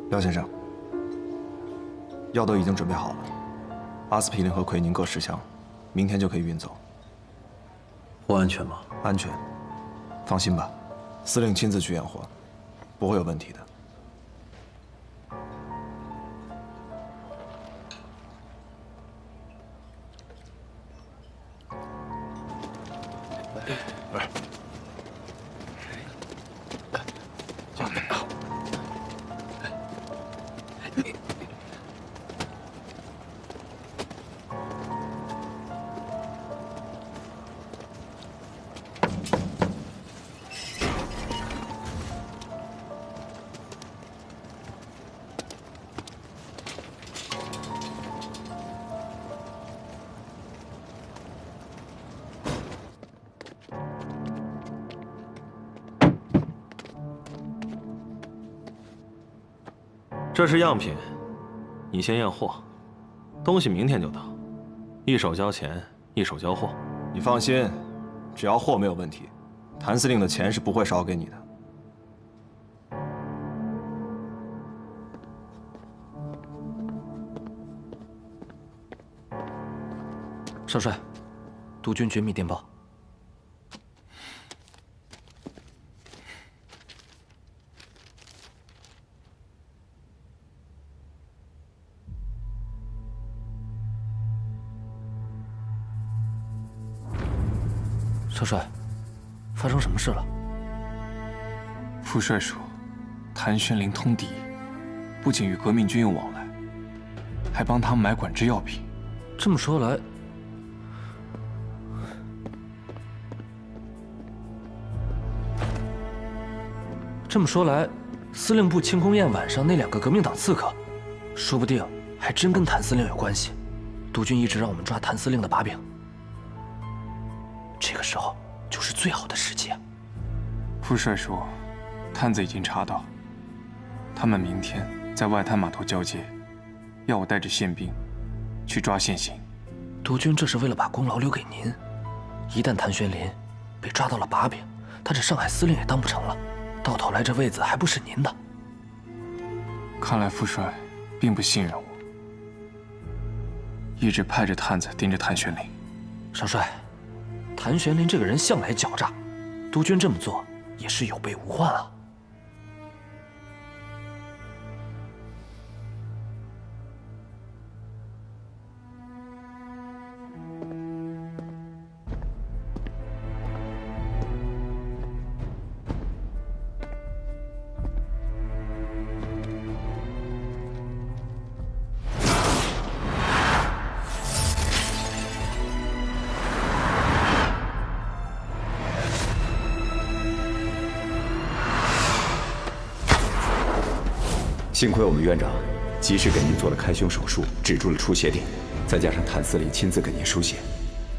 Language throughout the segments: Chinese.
廖先生，药都已经准备好了，阿司匹林和奎宁各10箱，明天就可以运走。不安全吗？安全，放心吧，司令亲自去验货，不会有问题的。 这是样品，你先验货，东西明天就到，一手交钱，一手交货。你放心，只要货没有问题，谭司令的钱是不会少给你的。少帅，督军绝密电报。 少帅，发生什么事了？副帅说，谭玄龄通敌，不仅与革命军有往来，还帮他们买管制药品。这么说来，司令部庆功宴晚上那2个革命党刺客，说不定还真跟谭司令有关系。督军一直让我们抓谭司令的把柄。 这个时候就是最好的时机啊！副帅说，探子已经查到，他们明天在外滩码头交接，要我带着宪兵去抓现行。督军这是为了把功劳留给您，一旦谭玄林被抓到了把柄，他这上海司令也当不成了，到头来这位子还不是您的。看来副帅并不信任我，一直派着探子盯着谭玄龄。少帅。 谭玄林这个人向来狡诈，督军这么做也是有备无患啊。幸亏我们院长及时给您做了开胸手术，止住了出血点，再加上谭司令亲自给您输血，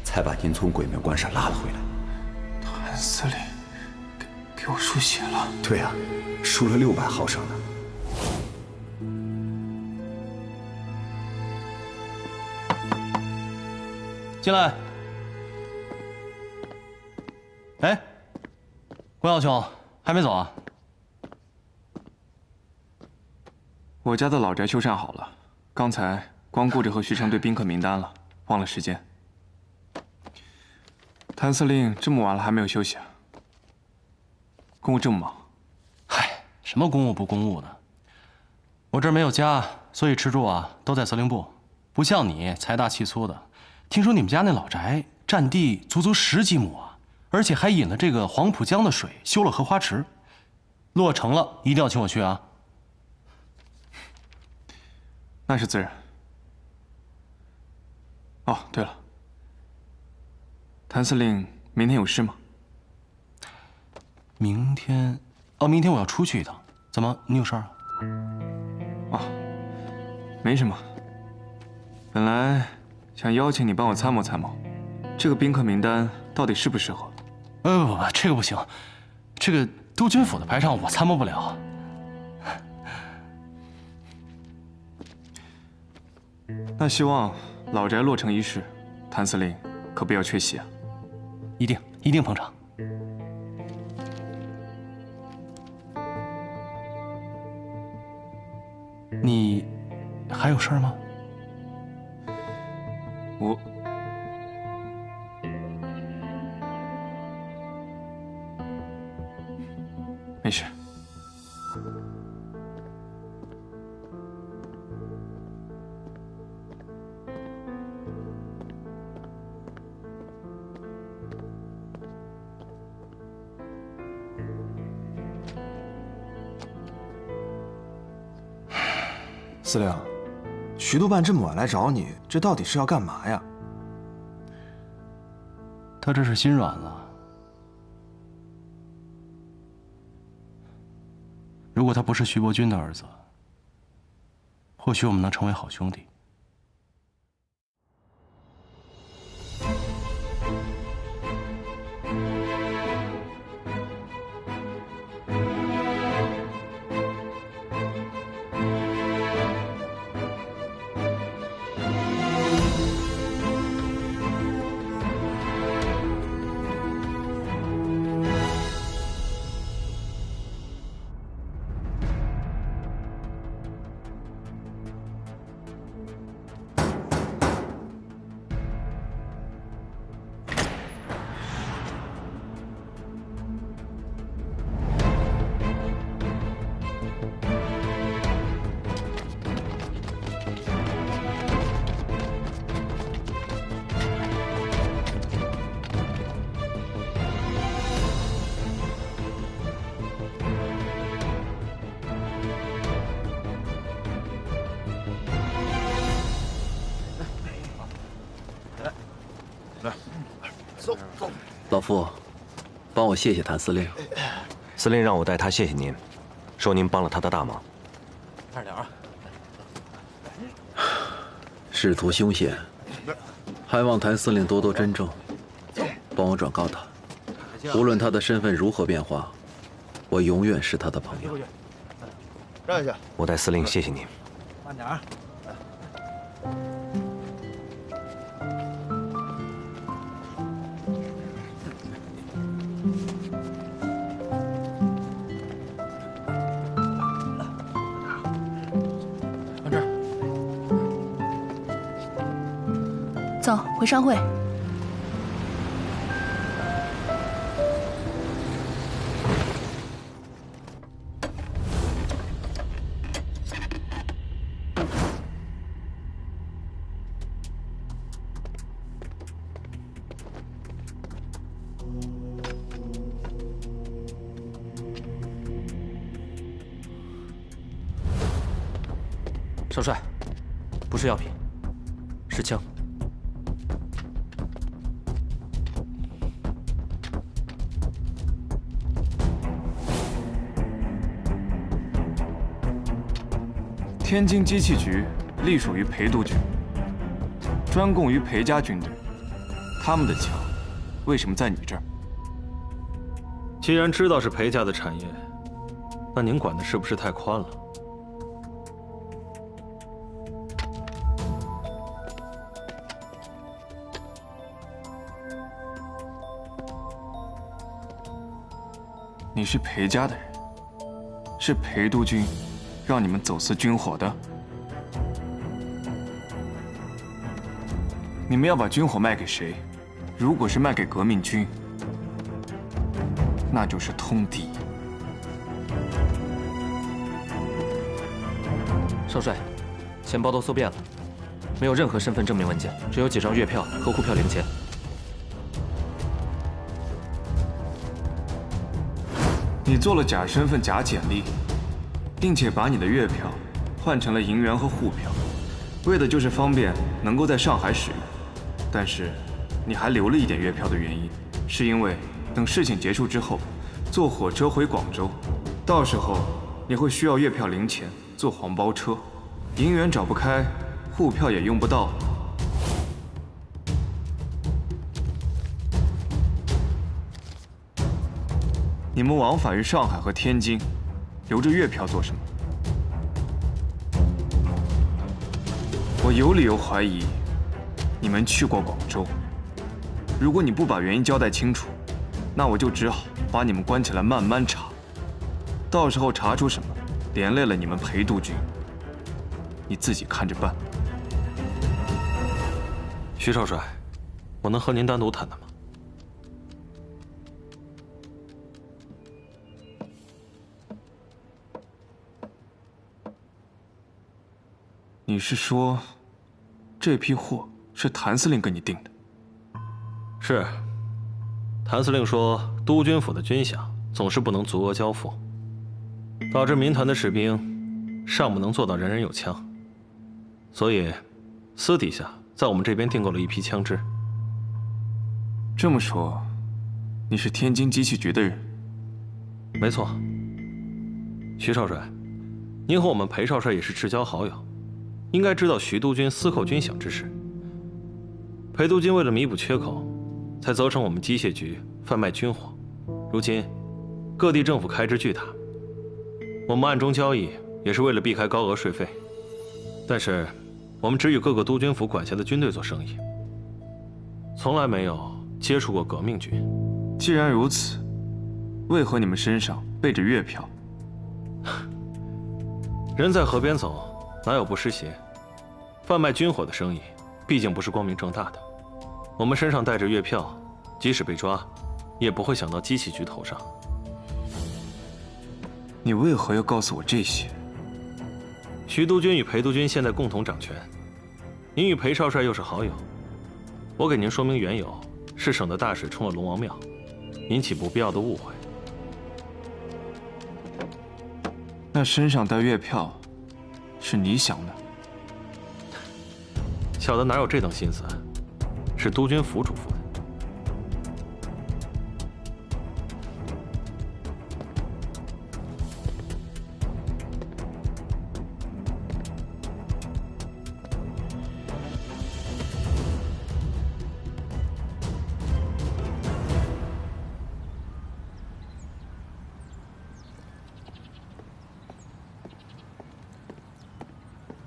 才把您从鬼门关上拉了回来。谭司令给我输血了？对啊，输了600毫升呢。进来。哎，关耀兄，还没走啊？ 我家的老宅修缮好了，刚才光顾着和徐成对宾客名单了，忘了时间。谭司令这么晚了还没有休息啊？公务这么忙？嗨，什么公务不公务的？我这儿没有家，所以吃住啊都在司令部，不像你财大气粗的。听说你们家那老宅占地足足10几亩啊，而且还引了这个黄浦江的水，修了荷花池。落成了一定要请我去啊！ 那是自然。哦，对了，谭司令明天有事吗？明天，哦，明天我要出去一趟。怎么，你有事儿啊？哦，没什么。本来想邀请你帮我参谋参谋，这个宾客名单到底适不适合？不，这个不行，这个督军府的排场我参谋不了。 那希望老宅落成一事，谭司令可不要缺席啊！一定捧场。你还有事儿吗？我没事。司令，徐督办这么晚来找你，这到底是要干嘛呀？他这是心软了。如果他不是徐伯钧的儿子，或许我们能成为好兄弟。老夫，帮我谢谢谭司令。司令让我代他谢谢您，说您帮了他的大忙。快点啊！仕途凶险，还望谭司令多多珍重，帮我转告他，无论他的身份如何变化，我永远是他的朋友。让一下，我代司令谢谢您。慢点啊！走，回商会。少帅，不是药品，是枪。天津机器局隶属于裴督军，专供于裴家军队。他们的枪为什么在你这儿？既然知道是裴家的产业，那您管的是不是太宽了？你是裴家的人，是裴督军让你们走私军火的？你们要把军火卖给谁？如果是卖给革命军，那就是通敌。少帅，钱包都搜遍了，没有任何身份证明文件，只有几张月票和沪票零钱。你做了假身份、假简历，并且把你的月票换成了银元和沪票，为的就是方便能够在上海使用。但是，你还留了一点月票的原因，是因为等事情结束之后，坐火车回广州，到时候你会需要月票零钱，坐黄包车，银元找不开，沪票也用不到。你们往返于上海和天津，留着月票做什么？我有理由怀疑，你们去过广州。如果你不把原因交代清楚，那我就只好把你们关起来慢慢查。到时候查出什么，连累了你们裴督军，你自己看着办。徐少帅，我能和您单独谈谈吗？你是说，这批货是谭司令给你订的？是。谭司令说，督军府的军饷总是不能足额交付，导致民团的士兵尚不能做到人人有枪，所以私底下在我们这边订购了一批枪支。这么说，你是天津机器局的人？没错。徐少帅，您和我们裴少帅也是至交好友，应该知道徐督军私扣军饷之事。裴督军为了弥补缺口，才责成我们机械局贩卖军火。如今各地政府开支巨大，我们暗中交易也是为了避开高额税费。但是我们只与各个督军府管辖的军队做生意，从来没有接触过革命军。既然如此，为何你们身上背着月票？人在河边走，哪有不湿鞋？贩卖军火的生意，毕竟不是光明正大的。我们身上带着月票，即使被抓，也不会想到机器局头上。你为何要告诉我这些？徐督军与裴督军现在共同掌权，您与裴少帅又是好友，我给您说明缘由，是省得大水冲了龙王庙，引起不必要的误会。那身上带月票，是你想的？小的哪有这等心思？是督军府嘱咐的。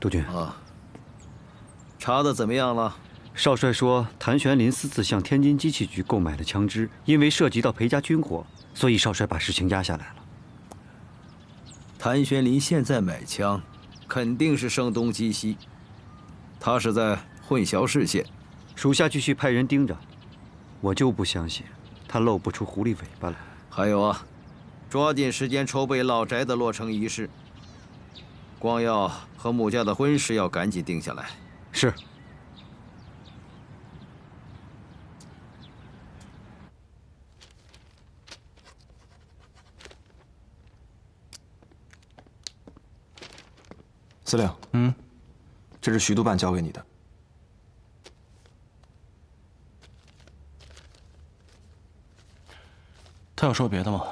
督军啊，查的怎么样了？少帅说，谭玄林私自向天津机器局购买了枪支，因为涉及到裴家军火，所以少帅把事情压下来了。谭玄林现在买枪，肯定是声东击西，他是在混淆视线。属下继续派人盯着，我就不相信他露不出狐狸尾巴来。还有啊，抓紧时间筹备老宅的落成仪式。光耀和母家的婚事要赶紧定下来。是。司令，这是徐督办交给你的。他有说别的吗？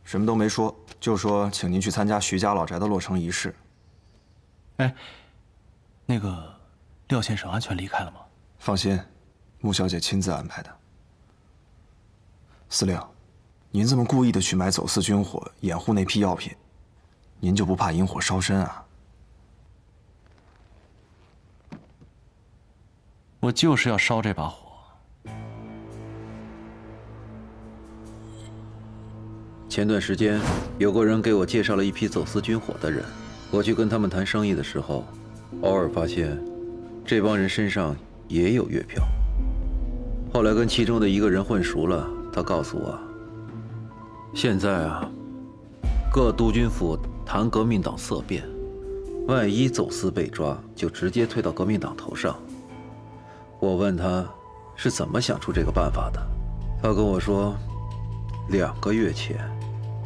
什么都没说，就说请您去参加徐家老宅的落成仪式。哎，那个廖先生安全离开了吗？放心，穆小姐亲自安排的。司令，您这么故意的去买走私军火，掩护那批药品，您就不怕引火烧身啊？我就是要烧这把火。前段时间，有个人给我介绍了一批走私军火的人。我去跟他们谈生意的时候，偶尔发现，这帮人身上也有月票。后来跟其中的一个人混熟了，他告诉我，现在啊，各督军府谈革命党色变，万一走私被抓，就直接推到革命党头上。我问他是怎么想出这个办法的，他跟我说，2个月前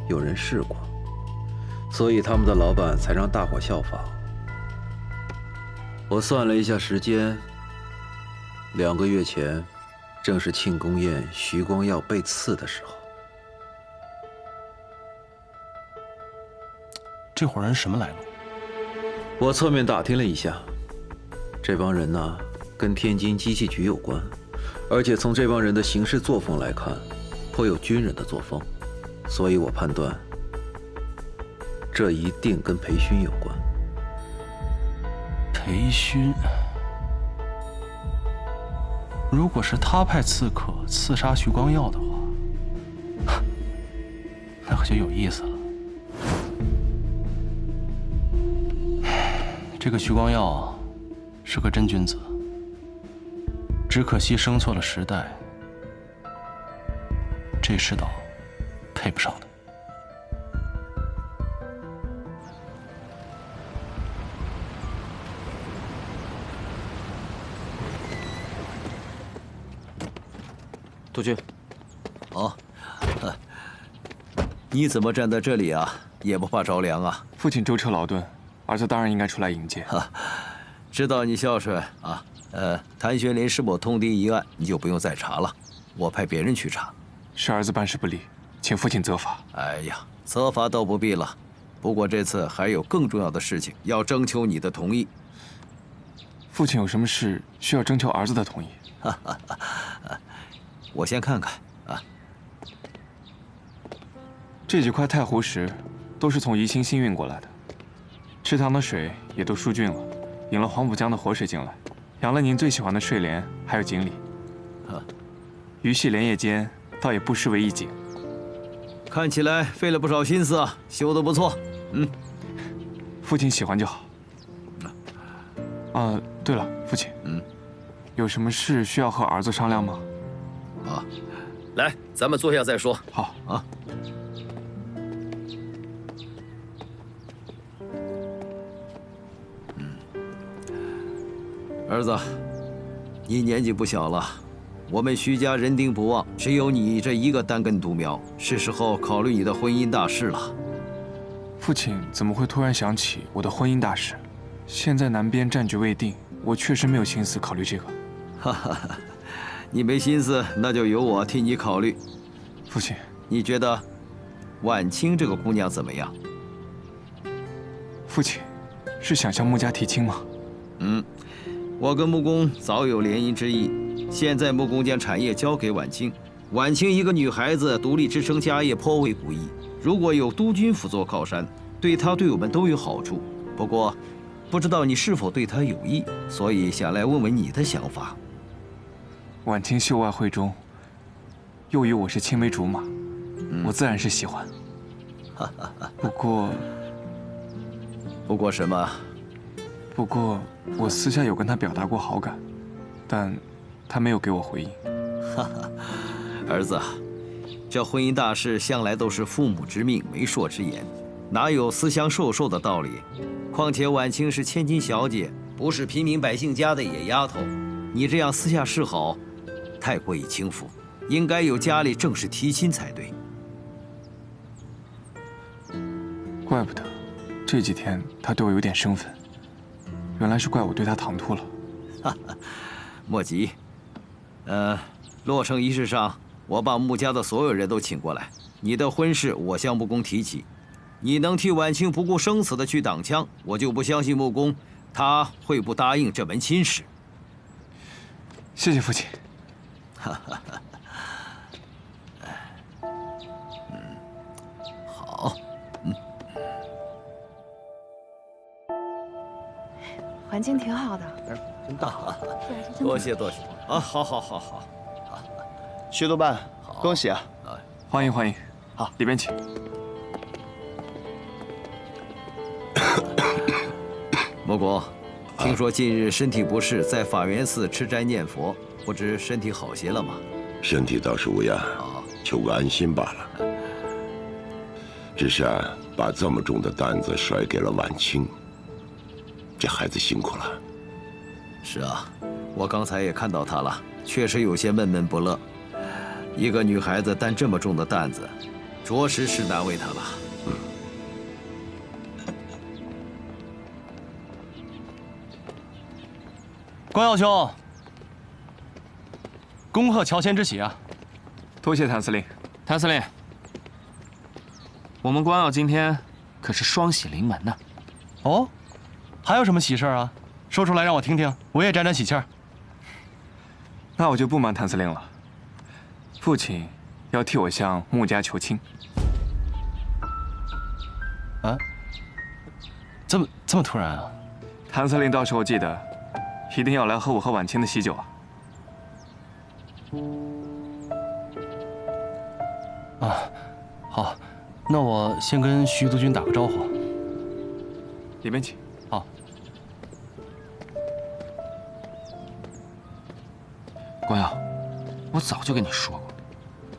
有人试过。所以他们的老板才让大伙效仿。我算了一下时间，2个月前，正是庆功宴徐光耀被刺的时候。这伙人什么来路？我侧面打听了一下，这帮人呢，跟天津机器局有关，而且从这帮人的行事作风来看，颇有军人的作风，所以我判断。这一定跟裴勋有关。裴勋，如果是他派刺客刺杀徐光耀的话，那可就有意思了。这个徐光耀啊，是个真君子，只可惜生错了时代，这世道配不上他。督军，哦，你怎么站在这里啊？也不怕着凉啊？父亲舟车劳顿，儿子当然应该出来迎接。知道你孝顺啊。谭玄林是否通敌一案，你就不用再查了，我派别人去查。是儿子办事不力，请父亲责罚。哎呀，责罚倒不必了，不过这次还有更重要的事情要征求你的同意。父亲有什么事需要征求儿子的同意？我先看看啊。这几块太湖石都是从宜兴新运过来的，池塘的水也都疏浚了，引了黄浦江的活水进来，养了您最喜欢的睡莲，还有锦鲤。鱼戏莲叶间，倒也不失为一景。看起来费了不少心思啊，修得不错。父亲喜欢就好。对了，父亲，有什么事需要和儿子商量吗？来，咱们坐下再说。好啊。儿子，你年纪不小了，我们徐家人丁不旺，只有你这一个单根独苗，是时候考虑你的婚姻大事了。父亲怎么会突然想起我的婚姻大事？现在南边战局未定，我确实没有心思考虑这个。你没心思，那就由我替你考虑。父亲，你觉得婉清这个姑娘怎么样？父亲，是想向穆家提亲吗？我跟穆公早有联姻之意，现在穆公将产业交给婉清，婉清一个女孩子独立支撑家业颇为不易，如果有督军辅佐靠山，对她对我们都有好处。不过，不知道你是否对她有意，所以想来问问你的想法。婉清秀外慧中，又与我是青梅竹马，我自然是喜欢。不过什么？不过我私下有跟她表达过好感，但她没有给我回应。儿子，这婚姻大事向来都是父母之命，媒妁之言，哪有私相授受的道理？况且婉清是千金小姐，不是平民百姓家的野丫头，你这样私下示好，太过于轻浮，应该由家里正式提亲才对。怪不得这几天她对我有点生分，原来是怪我对她唐突了。莫急，落成仪式上，我把穆家的所有人都请过来，你的婚事我向穆公提起。你能替婉清不顾生死的去挡枪，我就不相信穆公他会不答应这门亲事。谢谢父亲。好，环境挺好的，真大啊！多谢多谢啊！好，徐督办，恭喜啊！欢迎欢迎，好，里边请。穆公，听说近日身体不适，在法源寺吃斋念佛，不知身体好些了吗？身体倒是无恙，求个安心罢了。只是把这么重的担子甩给了婉清，这孩子辛苦了。是啊，我刚才也看到她了，确实有些闷闷不乐。一个女孩子担这么重的担子，着实是难为她了。光耀兄，恭贺乔迁之喜啊！多谢谭司令。谭司令，我们光耀今天可是双喜临门呢。哦，还有什么喜事啊？说出来让我听听，我也沾沾喜气儿。那我就不瞒谭司令了，父亲要替我向穆家求亲。啊？这么突然啊？谭司令到时候记得，一定要来和我和婉清的喜酒啊！啊，好，那我先跟徐督军打个招呼。里边请。好。光耀，我早就跟你说过，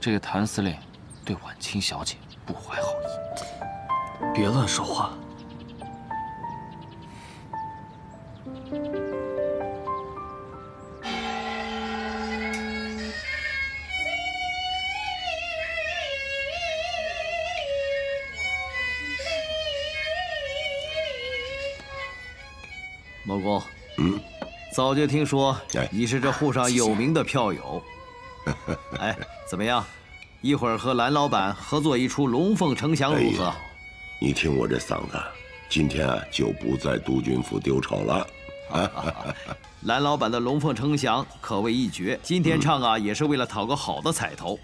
这个谭司令对婉清小姐不怀好意。别乱说话。某公，早就听说你是这沪上有名的票友。哎，怎么样？一会儿和蓝老板合作一出《龙凤呈祥》如何？你听我这嗓子，今天就不在督军府丢丑了。蓝老板的《龙凤呈祥》可谓一绝，今天唱啊，也是为了讨个好的彩头。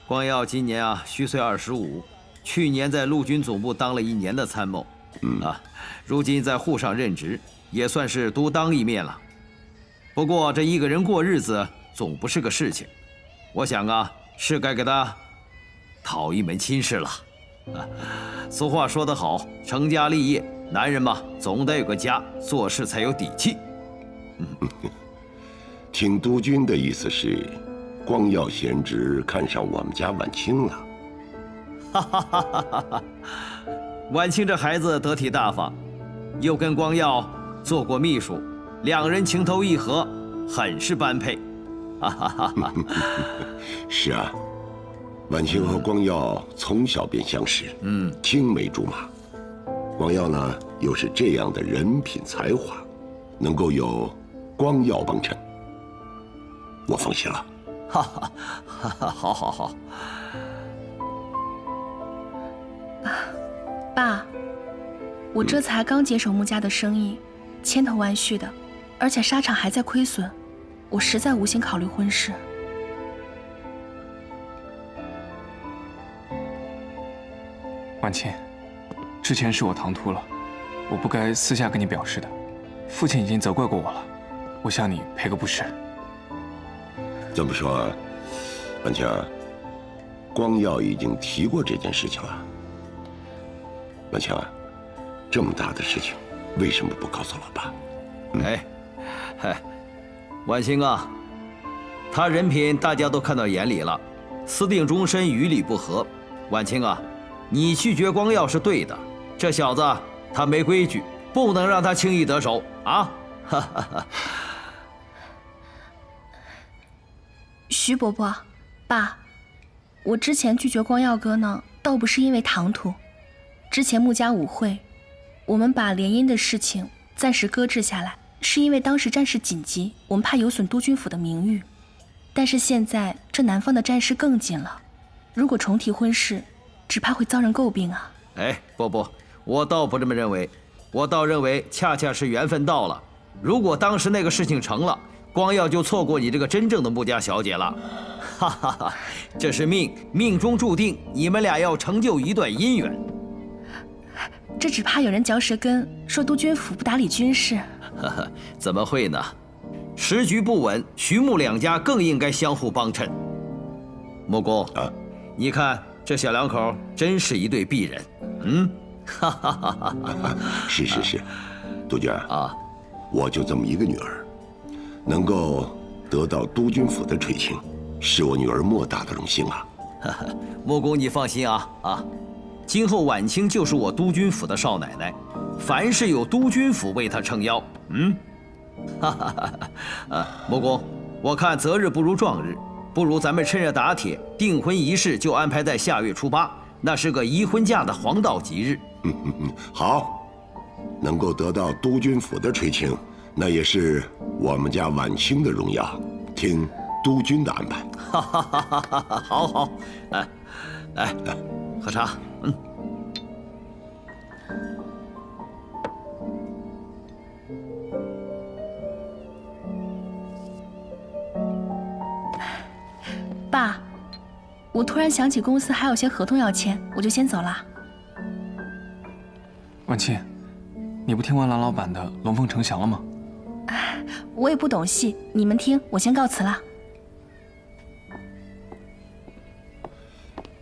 光耀今年啊虚岁25，去年在陆军总部当了1年的参谋。如今在沪上任职，也算是独当一面了。不过这一个人过日子总不是个事情，我想啊，是该给他讨一门亲事了。俗话说得好，成家立业，男人嘛，总得有个家，做事才有底气。听督军的意思是，光耀贤侄看上我们家婉清了。哈哈哈哈哈！婉清这孩子得体大方，又跟光耀做过秘书，2人情投意合，很是般配。哈哈哈哈！是啊，婉清和光耀从小便相识，青梅竹马。光耀呢，又是这样的人品才华，能够有光耀帮衬，我放心了。哈哈，好好好。爸，我这才刚接手穆家的生意，千头万绪的，而且纱厂还在亏损，我实在无心考虑婚事。婉清，之前是我唐突了，我不该私下跟你表示的。父亲已经责怪过我了，我向你赔个不是。这么说啊，婉清，光耀已经提过这件事情了。婉清啊，这么大的事情，为什么不告诉老爸？婉清啊，他人品大家都看到眼里了，私定终身，与理不合。婉清啊，你拒绝光耀是对的，这小子他没规矩，不能让他轻易得手啊！徐伯伯，爸，我之前拒绝光耀哥呢，倒不是因为唐突。之前穆家舞会，我们把联姻的事情暂时搁置下来，是因为当时战事紧急，我们怕有损督军府的名誉。但是现在这南方的战事更紧了，如果重提婚事，只怕会遭人诟病啊。不，我倒不这么认为，我倒认为恰恰是缘分到了。如果当时那个事情成了，光耀就错过你这个真正的穆家小姐了。哈哈哈，这是命中注定，你们俩要成就一段姻缘。这只怕有人嚼舌根，说督军府不打理军事。怎么会呢？时局不稳，徐穆2家更应该相互帮衬。穆公啊，你看这小两口真是一对璧人。哈哈哈哈！是，督军啊，我就这么一个女儿，能够得到督军府的垂青，是我女儿莫大的荣幸啊。穆公你放心啊。今后婉清就是我督军府的少奶奶，凡事有督军府为她撑腰。穆公，我看择日不如撞日，不如咱们趁热打铁，订婚仪式就安排在下月初8，那是个移婚嫁的黄道吉日。好，能够得到督军府的垂青，那也是我们家婉清的荣耀，听督军的安排。好，来，喝茶。爸，我突然想起公司还有些合同要签，我就先走了。婉清，你不听完蓝老板的《龙凤呈祥》了吗？我也不懂戏，你们听，我先告辞了。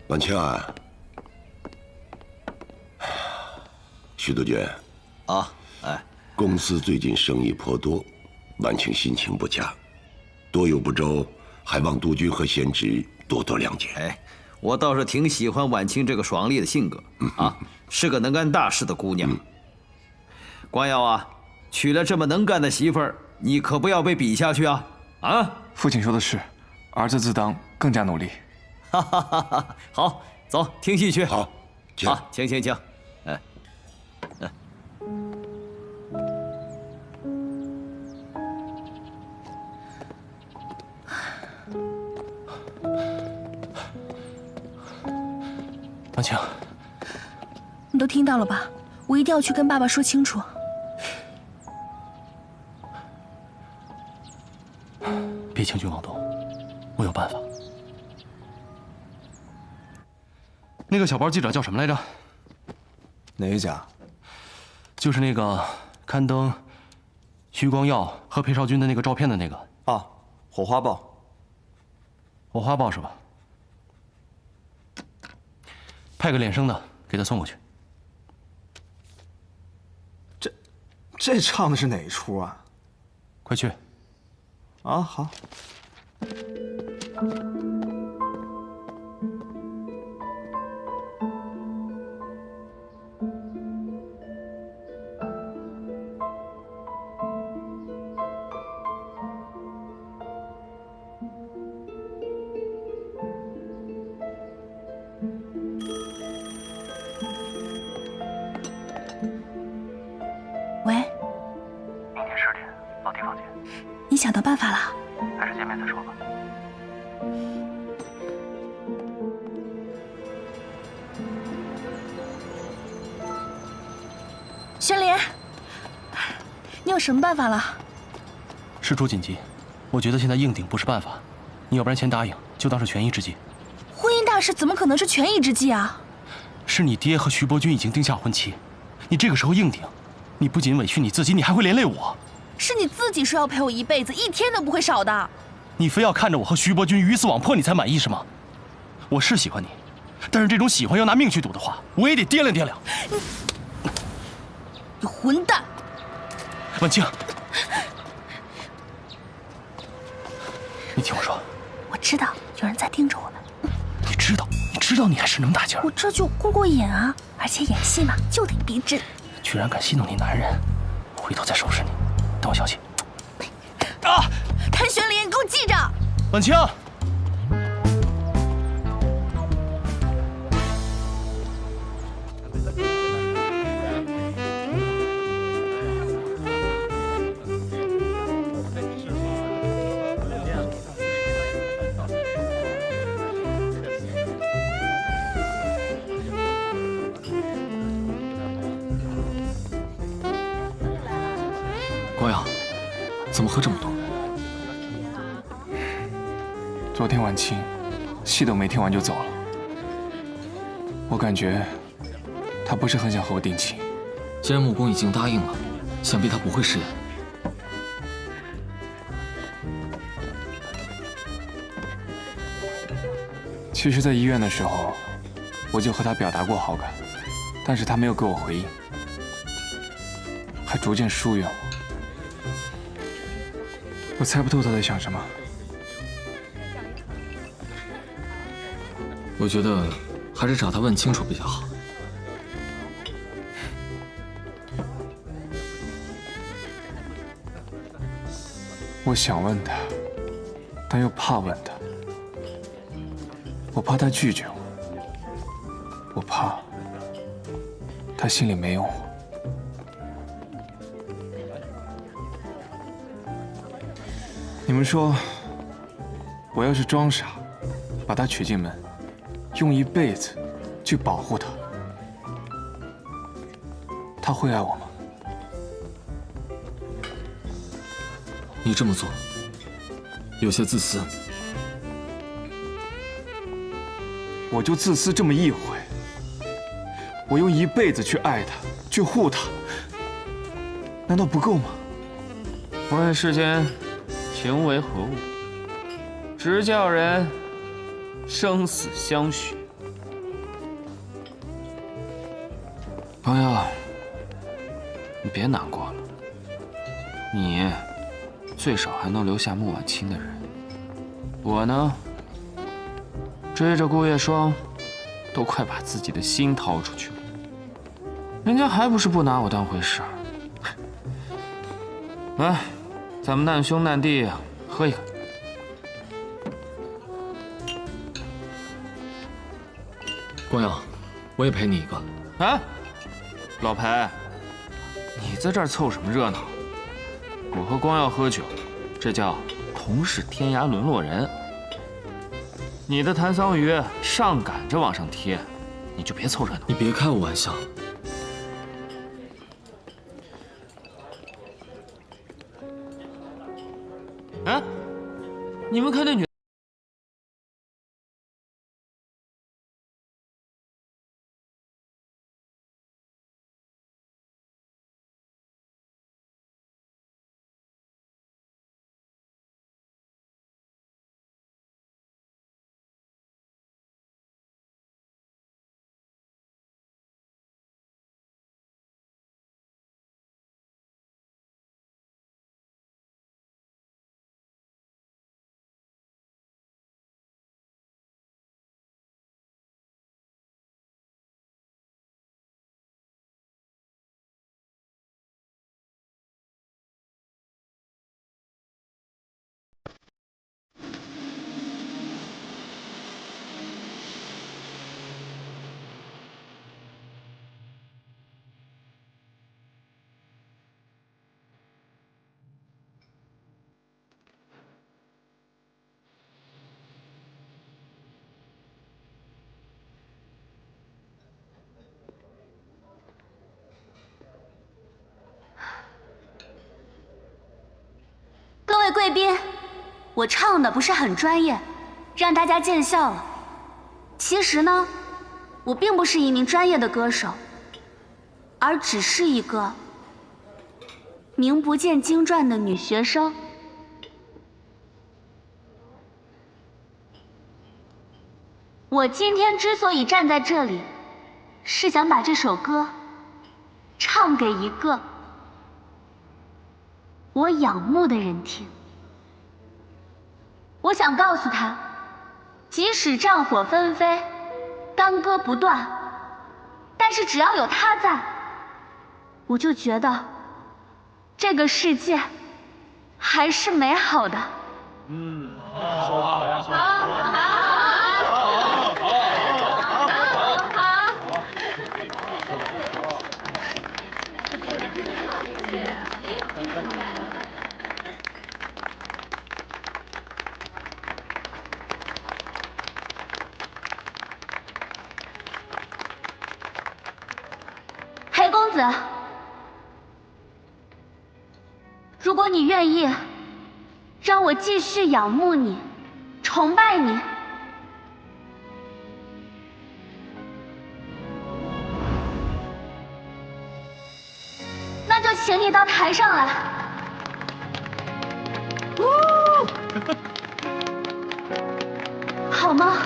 婉清啊，徐督军啊，公司最近生意颇多，婉清心情不佳，多有不周，还望督军和贤侄多多谅解。哎，我倒是挺喜欢婉清这个爽利的性格啊，是个能干大事的姑娘。光耀啊，娶了这么能干的媳妇儿，你可不要被比下去啊！啊，父亲说的是，儿子自当更加努力。哈哈哈哈！好，走，听戏去。好，好，请。哎，婉清，你都听到了吧？我一定要去跟爸爸说清楚。别轻举妄动，我有办法。那个小报记者叫什么来着？哪一家？就是那个刊登徐光耀和裴少军的那个照片的那个。啊，火花报。火花报是吧？派个脸生的给他送过去。这唱的是哪一出啊？快去。啊，好。喂，明天10点，老弟房间。你想到办法了？还是见面再说吧。宣莲，你有什么办法了？事出紧急，我觉得现在硬顶不是办法，你要不然先答应，就当是权宜之计。婚姻大事怎么可能是权宜之计啊？是你爹和徐伯君已经定下婚期，你这个时候硬顶，你不仅委屈你自己，你还会连累我。是你自己说要陪我一辈子，一天都不会少的。你非要看着我和徐伯君鱼死网破你才满意是吗？我是喜欢你，但是这种喜欢要拿命去赌的话，我也得掂量掂量。你混蛋！婉清，你听我说，我知道有人在盯着我们。你知道你还是那么大劲儿。我这就过过瘾啊，而且演戏嘛就得逼真。居然敢戏弄你男人，我回头再收拾你。等我消息。啊！谭玄林，你给我记着。婉清。光耀，怎么喝这么多？昨天晚清，戏都没听完就走了。我感觉他不是很想和我定亲。既然穆公已经答应了，想必他不会食言。其实，在医院的时候，我就和他表达过好感，但是他没有给我回应，还逐渐疏远我。我猜不透他在想什么。我觉得还是找他问清楚比较好。我想问他，但又怕问他。我怕他拒绝我，我怕他心里没有我。你们说，我要是装傻，把他娶进门，用一辈子去保护他，他会爱我吗？你这么做有些自私。我就自私这么一回，我用一辈子去爱他，去护他，难道不够吗？问世间情为何物，直叫人生死相许。朋友，你别难过了，你最少还能留下穆婉清的人。我呢，追着顾月霜，都快把自己的心掏出去了，人家还不是不拿我当回事儿。来，咱们难兄难弟喝一个。光耀，我也陪你一个。哎，老裴，你在这儿凑什么热闹？我和光耀喝酒，这叫同是天涯沦落人。你的谭桑榆上赶着往上贴，你就别凑热闹。你别开我玩笑。哎，你们看那女。各位贵宾，我唱的不是很专业，让大家见笑了。其实呢，我并不是一名专业的歌手，而只是一个名不见经传的女学生。我今天之所以站在这里，是想把这首歌唱给一个我仰慕的人听。我想告诉他，即使战火纷飞，干戈不断，但是只要有他在，我就觉得这个世界还是美好的。裴公子，如果你愿意让我继续仰慕你、崇拜你，那就请你到台上来。好吗？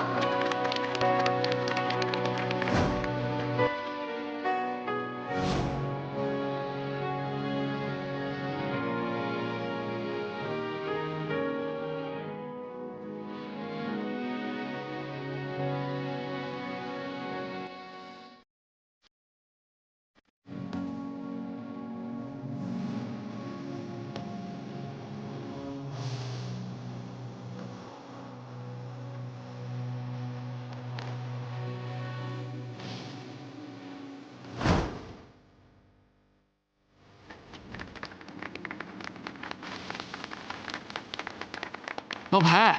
老裴，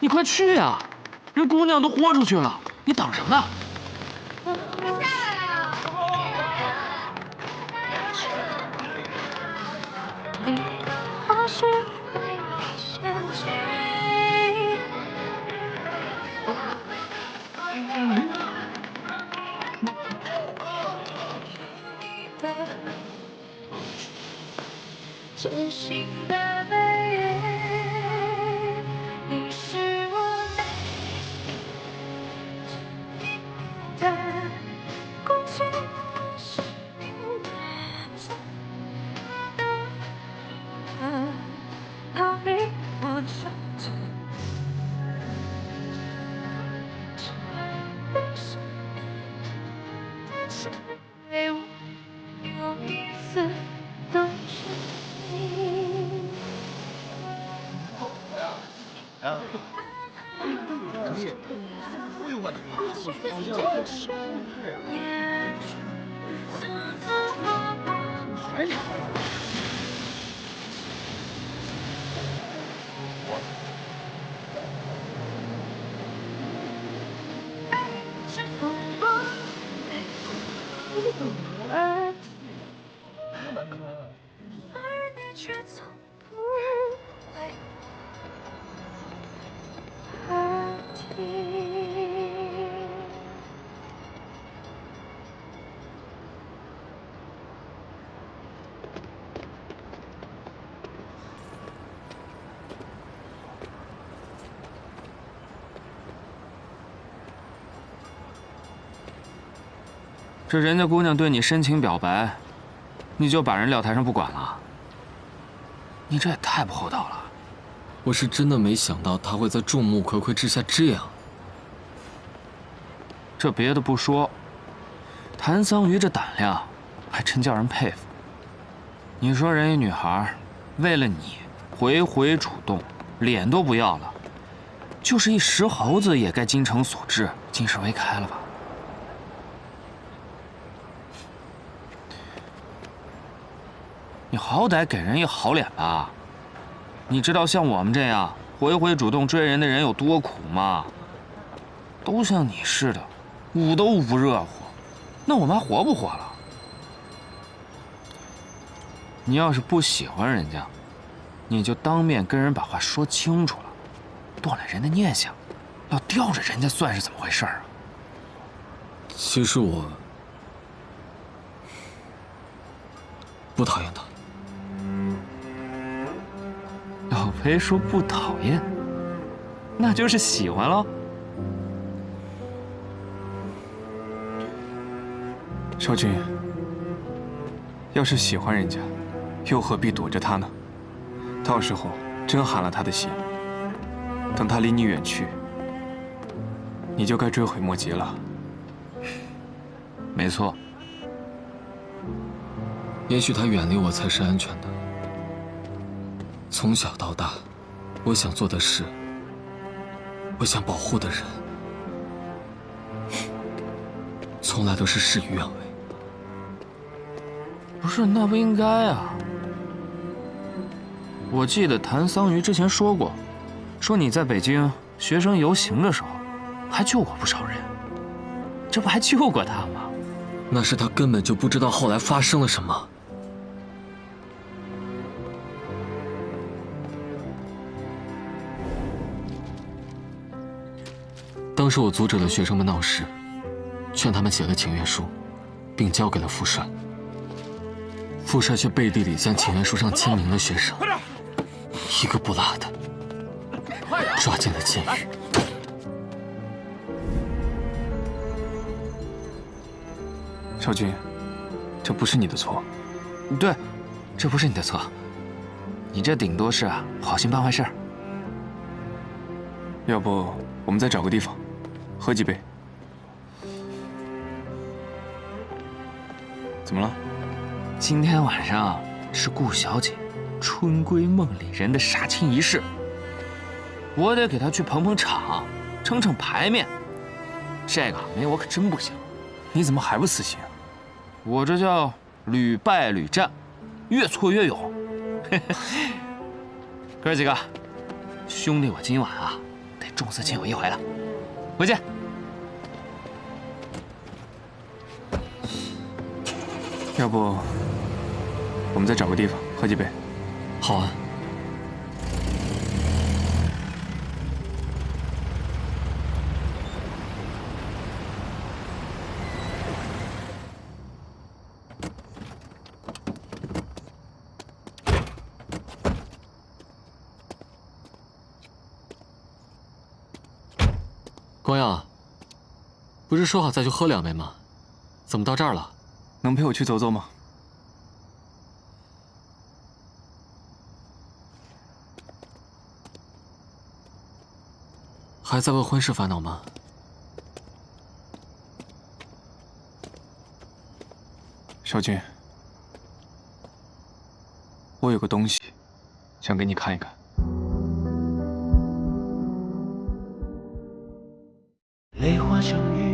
你快去呀！人姑娘都豁出去了，你等什么呢？真心的美人，你是我内心的孤寂是你的是对我有一丝都是你。哎呦我的妈！是否不而你却从不为而停。这人家姑娘对你深情表白，你就把人撂台上不管了？你这也太不厚道了！我是真的没想到他会在众目睽睽之下这样。这别的不说，谭桑榆这胆量还真叫人佩服。你说人家女孩为了你回回主动，脸都不要了，就是一石猴子也该精诚所至，金石为开了吧？你好歹给人一好脸吧！你知道像我们这样回回主动追人的人有多苦吗？都像你似的，捂都捂不热乎，那我们还活不活了？你要是不喜欢人家，你就当面跟人把话说清楚了，断了人的念想，要吊着人家算是怎么回事啊？其实我不讨厌他。老裴说不讨厌，那就是喜欢喽。少君，要是喜欢人家，又何必躲着他呢？到时候真寒了他的心，等他离你远去，你就该追悔莫及了。没错，也许他远离我才是安全的。从小到大，我想做的事，我想保护的人，从来都是事与愿违。不是，那不应该啊！我记得谭桑榆之前说过，说你在北京学生游行的时候，还救过不少人，这不还救过他吗？那是他根本就不知道后来发生了什么。当时我阻止了学生们闹事，劝他们写了请愿书，并交给了副帅。副帅却背地里将请愿书上签名的学生一个不落的抓进了监狱。少君，这不是你的错。对，这不是你的错，你这顶多是好心办坏事。要不我们再找个地方喝几杯？怎么了？今天晚上是顾小姐春闺梦里人的杀青仪式，我得给她去捧捧场，撑撑牌面。这个没我可真不行。你怎么还不死心啊？我这叫屡败屡战，越挫越勇。哥几个，兄弟我今晚得重色轻友一回了，回见。要不我们再找个地方喝几杯？好啊。光耀，不是说好再去喝2杯吗？怎么到这儿了？能陪我去走走吗？还在为婚事烦恼吗？少君，我有个东西想给你看一看。泪化成雨。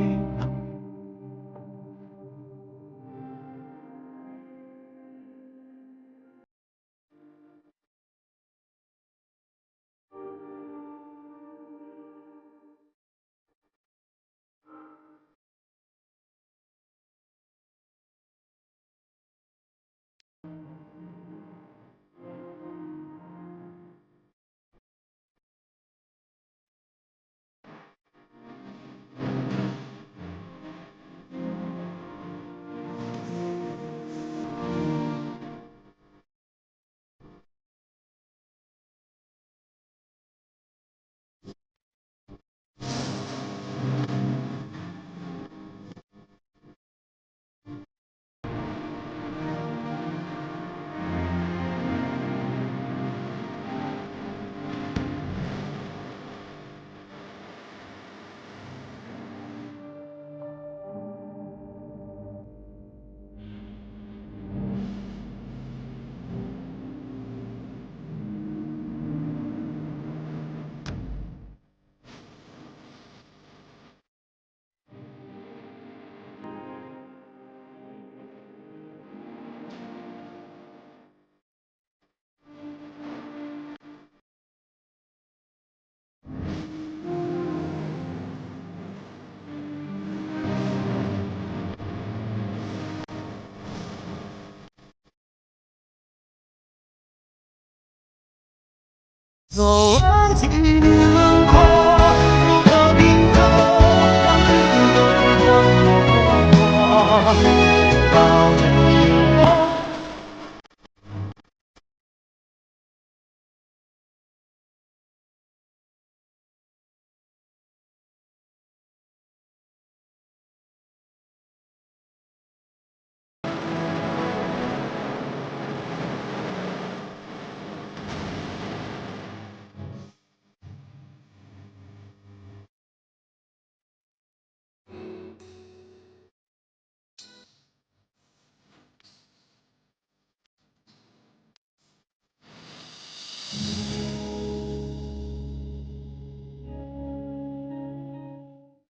走完几年轮廓，如何平衡让日子都让我过？到人生